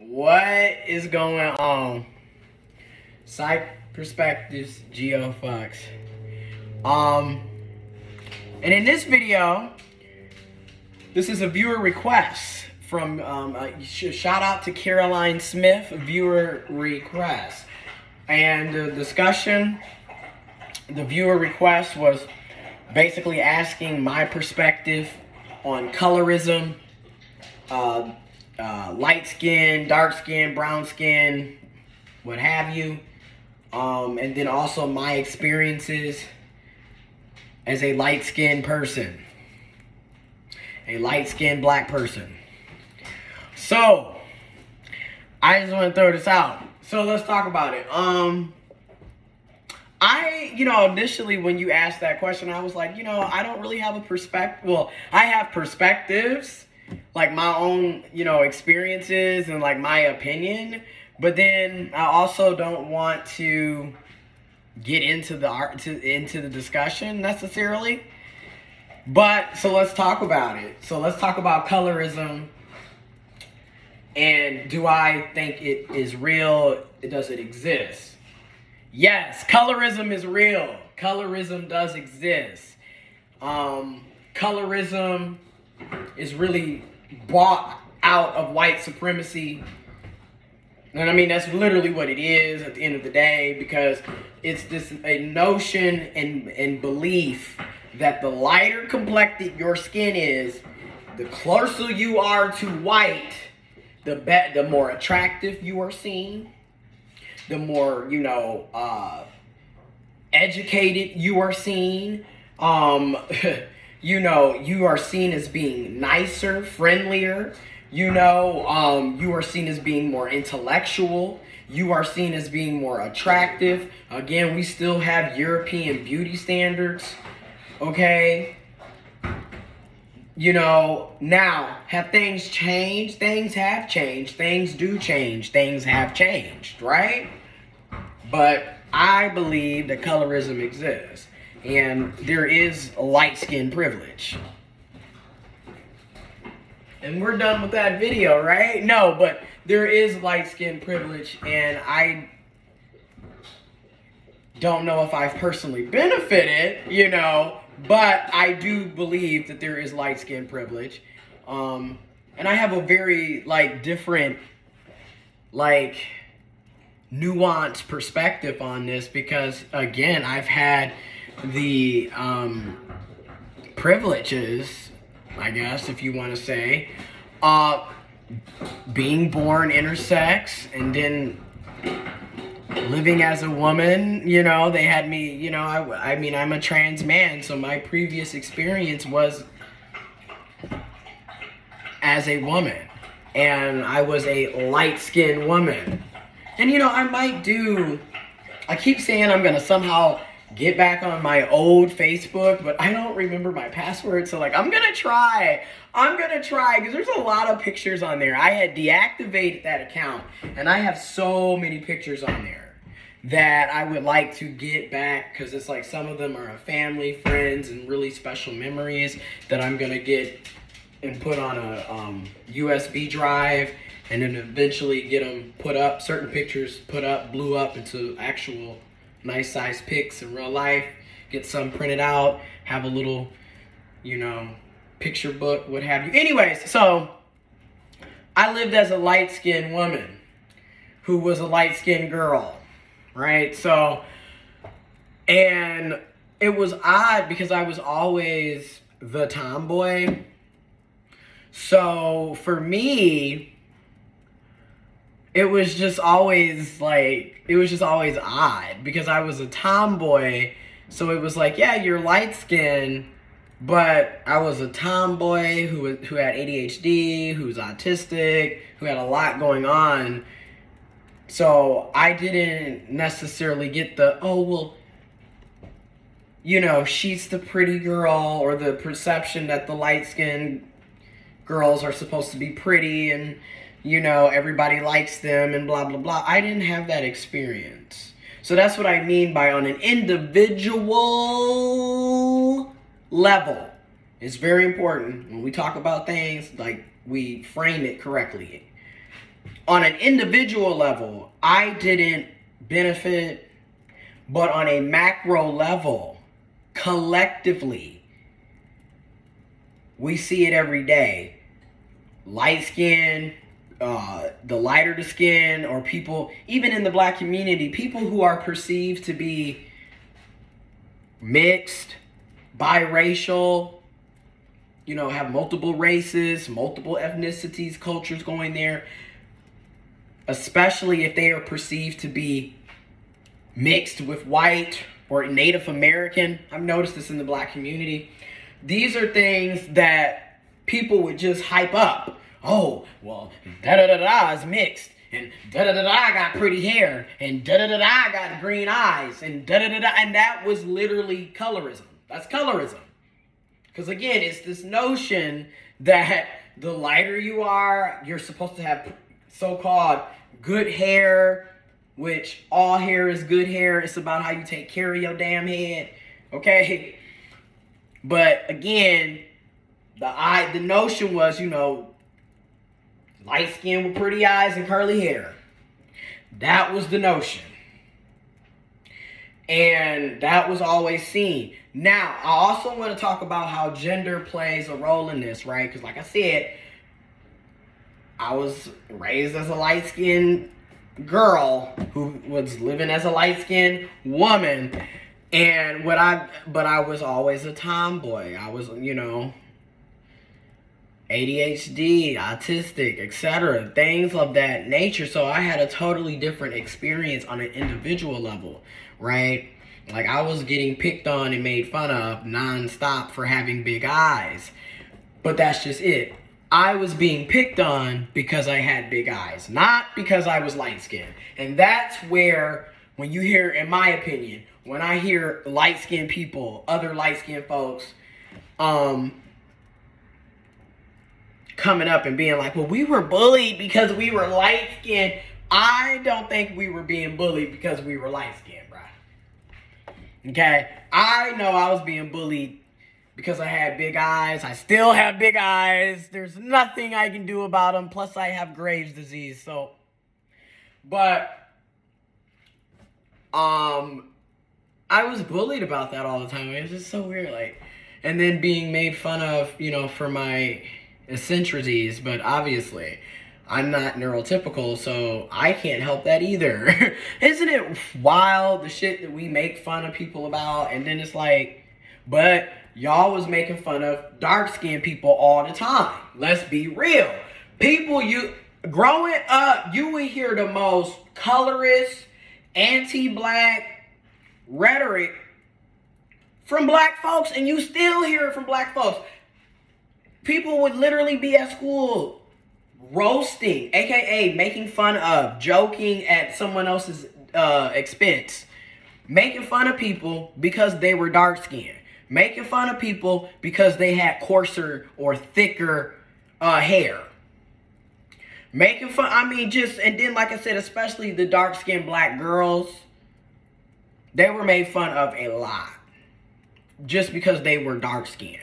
What is going on? Psych Perspectives, Geo Fox. And in this video, this is a viewer request from, shout out to Caroline Smith, viewer request. And the discussion, the viewer request was basically asking my perspective on colorism, light skin, dark skin, brown skin, what have you. And then also my experiences as a light-skinned person, a light-skinned black person. So, I just want to throw this out. So let's talk about it. Initially when you asked that question, I was like, I don't really have a perspective. Well, I have perspectives, like my own, experiences and like my opinion. But then I also don't want to get into the discussion necessarily. But so let's talk about it. So let's talk about colorism. And do I think it is real? Does it exist? Yes, colorism is real. Colorism does exist. Colorism is really brought out of white supremacy. And I mean, that's literally what it is at the end of the day, because it's a notion and belief that the lighter complected your skin is, the closer you are to white, the more attractive you are seen, the more, educated you are seen. You are seen as being nicer, friendlier. You are seen as being more intellectual. You are seen as being more attractive. Again, we still have European beauty standards. Okay? Now, have things changed? Things have changed. Things do change. Things have changed, right? But I believe that colorism exists. And there is light skin privilege. And we're done with that video, right? No, but there is light skin privilege, and I don't know if I've personally benefited, but I do believe that there is light skin privilege. And I have a very, different, nuanced perspective on this because, again, I've had the privileges, I guess, if you want to say, being born intersex and then living as a woman. They had me, I'm a trans man, so my previous experience was as a woman, and I was a light-skinned woman. And I keep saying I'm going to somehow get back on my old Facebook, but I don't remember my password. So I'm going to try because there's a lot of pictures on there. I had deactivated that account and I have so many pictures on there that I would like to get back, because it's some of them are family, friends, and really special memories that I'm going to get and put on a USB drive, and then eventually get them put up, certain pictures put up, blew up into actual nice size pics in real life, get some printed out, have a little, picture book, what have you. Anyways, so I lived as a light-skinned woman who was a light-skinned girl, right? So, and it was odd because I was always the tomboy. So for me, it was just always odd because I was a tomboy. So it was yeah, you're light skinned, but I was a tomboy who had ADHD, who was autistic, who had a lot going on. So I didn't necessarily get she's the pretty girl, or the perception that the light skinned girls are supposed to be pretty and everybody likes them and blah, blah, blah. I didn't have that experience. So that's what I mean by on an individual level. It's very important when we talk about things, we frame it correctly. on an individual level, I didn't benefit, but on a macro level, collectively, we see it every day. Light skin, the lighter the skin, or people, even in the black community, people who are perceived to be mixed, biracial, you know, have multiple races, multiple ethnicities, cultures going there, especially if they are perceived to be mixed with white or Native American. I've noticed this in the black community. These are things that people would just hype up. Oh, well, da-da-da-da is mixed, and da-da-da-da got pretty hair, and da-da-da-da got green eyes, and da-da-da-da, and that was literally colorism. That's colorism. Because again, it's this notion that the lighter you are, you're supposed to have so-called good hair, which all hair is good hair. It's about how you take care of your damn head, okay? But again, the notion was, you know, light skin with pretty eyes and curly hair. That was the notion. And that was always seen. Now, I also want to talk about how gender plays a role in this, right? Because like I said, I was raised as a light-skinned girl who was living as a light-skinned woman. And but I was always a tomboy. I was, you know, ADHD, autistic, etc., things of that nature. So I had a totally different experience on an individual level, right? Like I was getting picked on and made fun of nonstop for having big eyes. But that's just it. I was being picked on because I had big eyes, not because I was light-skinned. And that's where, when you hear, in my opinion, when I hear light-skinned people, other light-skinned folks, coming up and being like, well, we were bullied because we were light-skinned. I don't think we were being bullied because we were light-skinned, bro. Okay? I know I was being bullied because I had big eyes. I still have big eyes. There's nothing I can do about them. Plus, I have Graves' disease. So, but, I was bullied about that all the time. It was just so weird, like, and then being made fun of, you know, for my eccentricities, but obviously I'm not neurotypical, so I can't help that either. Isn't it wild, the shit that we make fun of people about, and then it's like, but y'all was making fun of dark-skinned people all the time. Let's be real. People, growing up, you would hear the most colorist, anti-black rhetoric from black folks, and you still hear it from black folks. People would literally be at school roasting, aka making fun of, joking at someone else's expense, making fun of people because they were dark-skinned, making fun of people because they had coarser or thicker hair, making fun, I mean, just, and then like I said, especially the dark-skinned black girls, they were made fun of a lot just because they were dark-skinned.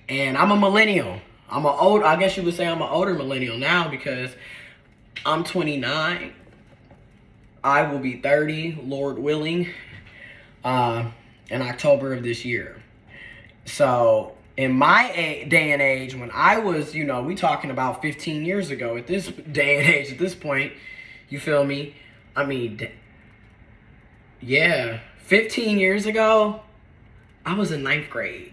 And I'm a millennial. I guess you would say I'm an older millennial now because I'm 29. I will be 30, Lord willing, in October of this year. So in my day and age, when I was, you know, we talking about 15 years ago at this day and age, at this point, you feel me? I mean, yeah, 15 years ago, I was in 9th grade.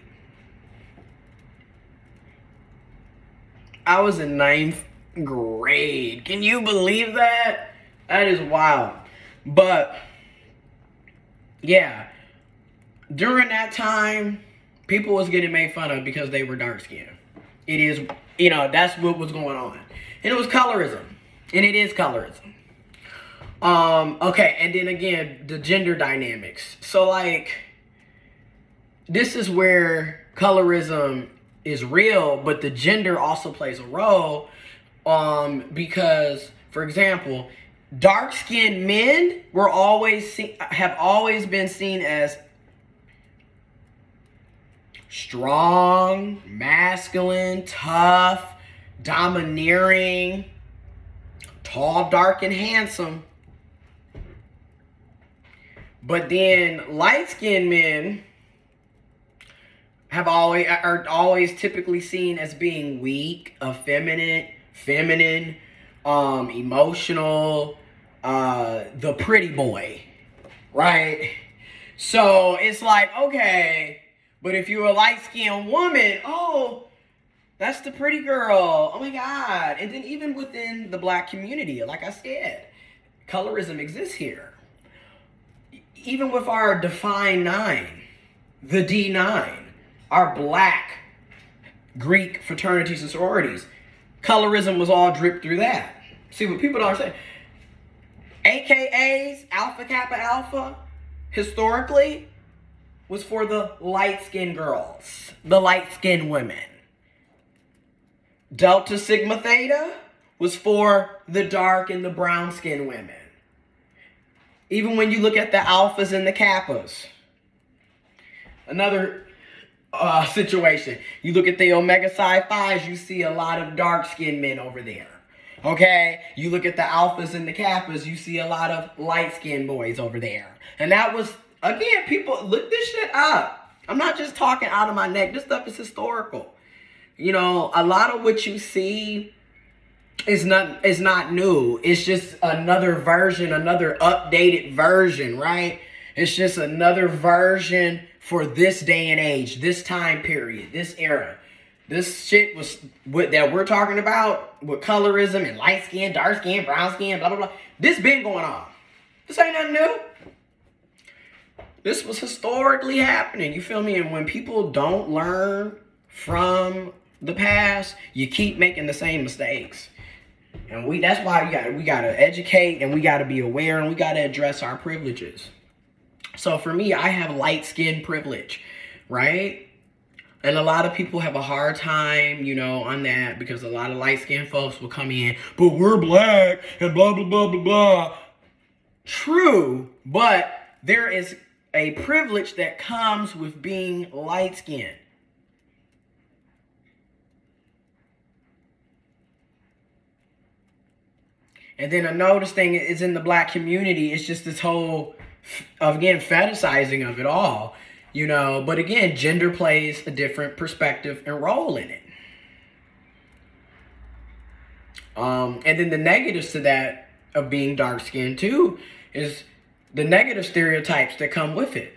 I was in 9th grade. Can you believe that? That is wild. But, yeah, during that time, people was getting made fun of because they were dark-skinned. It is, you know, that's what was going on. And it was colorism. And it is colorism. Okay, and then again, the gender dynamics. So, like, this is where colorism is real, but the gender also plays a role, because, for example, dark-skinned men have always been seen as strong, masculine, tough, domineering, tall, dark, and handsome. But then light-skinned men are always typically seen as being weak, effeminate, feminine, emotional, the pretty boy, right? So it's like, okay, but if you're a light-skinned woman, oh, that's the pretty girl. Oh my God. And then even within the black community, like I said, colorism exists here. Even with our Define 9, the D9, our black Greek fraternities and sororities, colorism was all dripped through that. See, what people don't understand, AKAs, Alpha Kappa Alpha, historically, was for the light-skinned girls, the light-skinned women. Delta Sigma Theta was for the dark and the brown-skinned women. Even when you look at the alphas and the kappas. Another situation. You look at the Omega Psi Phis, you see a lot of dark-skinned men over there. Okay? You look at the alphas and the kappas, you see a lot of light-skinned boys over there. And that was, again, people, look this shit up. I'm not just talking out of my neck. This stuff is historical. You know, a lot of what you see is not new. It's just another version, another updated version, right? It's just another version for this day and age, this time period, this era. This shit that we're talking about with colorism and light skin, dark skin, brown skin, blah, blah, blah. This been going on. This ain't nothing new. This was historically happening. You feel me? And when people don't learn from the past, you keep making the same mistakes. And that's why we gotta educate, and we gotta be aware, and we gotta address our privileges. So for me, I have light skin privilege, right? And a lot of people have a hard time, you know, on that, because a lot of light skinned folks will come in, but we're black and blah, blah, blah, blah, blah. True, but there is a privilege that comes with being light skinned. And then another thing is in the black community, it's just this whole, again, fetishizing of it all, you know. But again, gender plays a different perspective and role in it. And then the negatives to that of being dark skinned too is the negative stereotypes that come with it.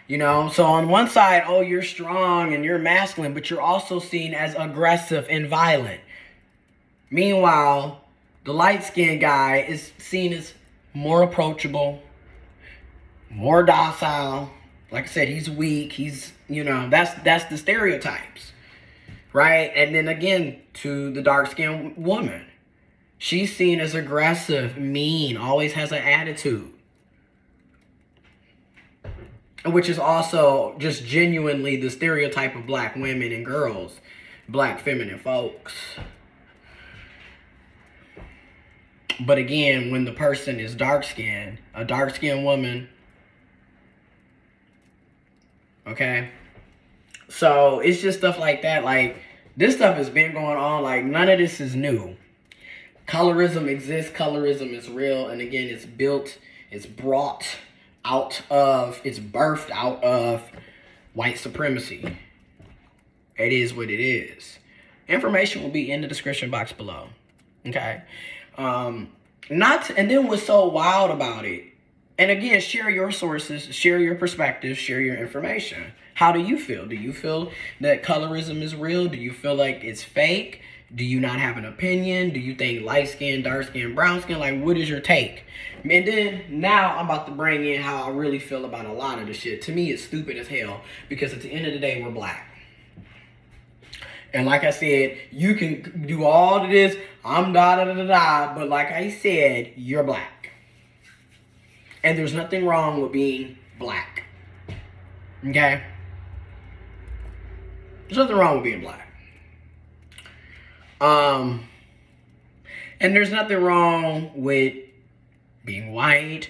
You know, so on one side, oh, you're strong and you're masculine, but you're also seen as aggressive and violent. Meanwhile, the light-skinned guy is seen as more approachable, more docile. Like I said, he's weak. He's, you know, that's the stereotypes, right? And then again, to the dark-skinned woman, she's seen as aggressive, mean, always has an attitude, which is also just genuinely the stereotype of black women and girls, black feminine folks. But again, when the person is dark-skinned, a dark-skinned woman, okay? So it's just stuff like that. Like, this stuff has been going on. Like, none of this is new. Colorism exists. Colorism is real. And again, it's built, it's brought out of, it's birthed out of white supremacy. It is what it is. Information will be in the description box below. Okay? And then what's so wild about it, and again, share your sources, share your perspectives, share your information. How do you feel? Do you feel that colorism is real? Do you feel like it's fake? Do you not have an opinion? Do you think light skin, dark skin, brown skin? Like, what is your take? And then now I'm about to bring in how I really feel about a lot of this shit. To me, it's stupid as hell, because at the end of the day, we're black. And like I said, you can do all of this, I'm da-da-da-da-da, but like I said, you're black. And there's nothing wrong with being black. Okay? There's nothing wrong with being black. And there's nothing wrong with being white,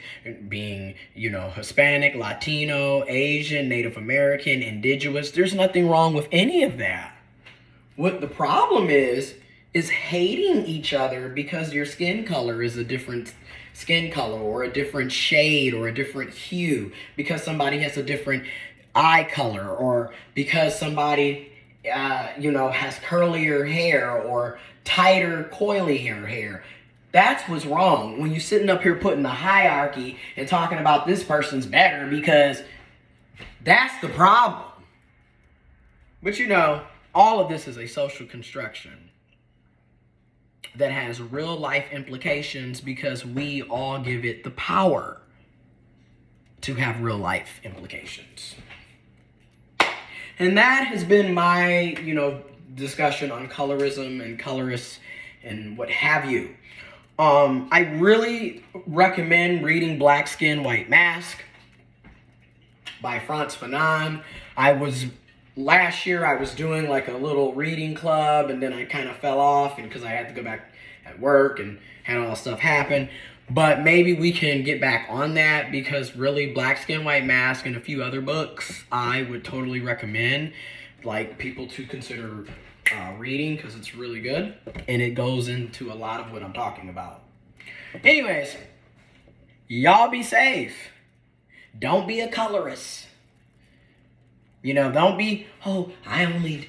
being, you know, Hispanic, Latino, Asian, Native American, indigenous. There's nothing wrong with any of that. What the problem is hating each other because your skin color is a different skin color or a different shade or a different hue, because somebody has a different eye color, or because somebody has curlier hair or tighter coily hair. That's what's wrong when you're sitting up here putting the hierarchy and talking about this person's better, because that's the problem. But all of this is a social construction that has real life implications, because we all give it the power to have real life implications. And that has been my, discussion on colorism and colorists and what have you. I really recommend reading Black Skin, White Mask by Frantz Fanon. Last year I was doing like a little reading club, and then I kind of fell off because I had to go back at work and had all this stuff happen. But maybe we can get back on that, because really Black Skin, White Mask and a few other books I would totally recommend like people to consider reading, because it's really good and it goes into a lot of what I'm talking about. Anyways, y'all be safe. Don't be a colorist. Don't be,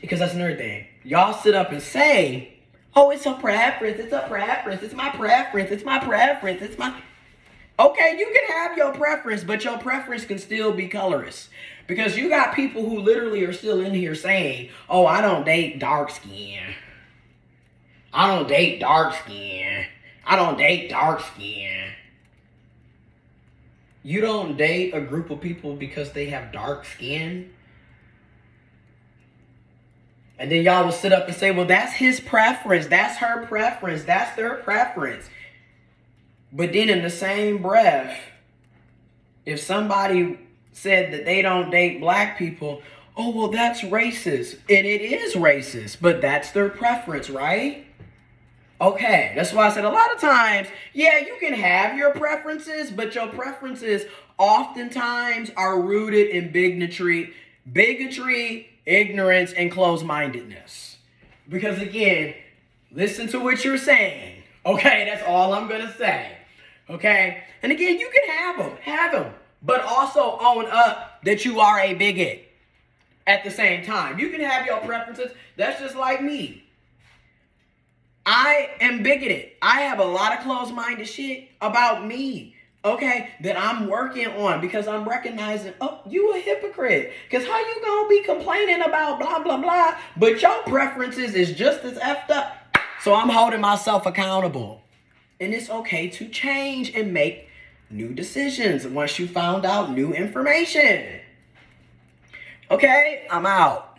because that's another thing. Y'all sit up and say, it's a preference, it's my preference, Okay, you can have your preference, but your preference can still be colorist. Because you got people who literally are still in here saying, I don't date dark skin. I don't date dark skin. You don't date a group of people because they have dark skin? And then y'all will sit up and say, well, that's his preference. That's her preference. That's their preference. But then in the same breath, if somebody said that they don't date black people, well, that's racist. And it is racist, but that's their preference, right? Okay, that's why I said a lot of times, yeah, you can have your preferences, but your preferences oftentimes are rooted in bigotry, ignorance, and closed-mindedness. Because again, listen to what you're saying. Okay, that's all I'm going to say. Okay? And again, you can have them. But also own up that you are a bigot at the same time. You can have your preferences. That's just like me. I am bigoted. I have a lot of closed-minded shit about me. Okay, that I'm working on, because I'm recognizing, you a hypocrite. Because how you gonna be complaining about blah, blah, blah, but your preferences is just as effed up. So I'm holding myself accountable. And it's okay to change and make new decisions once you found out new information. Okay, I'm out.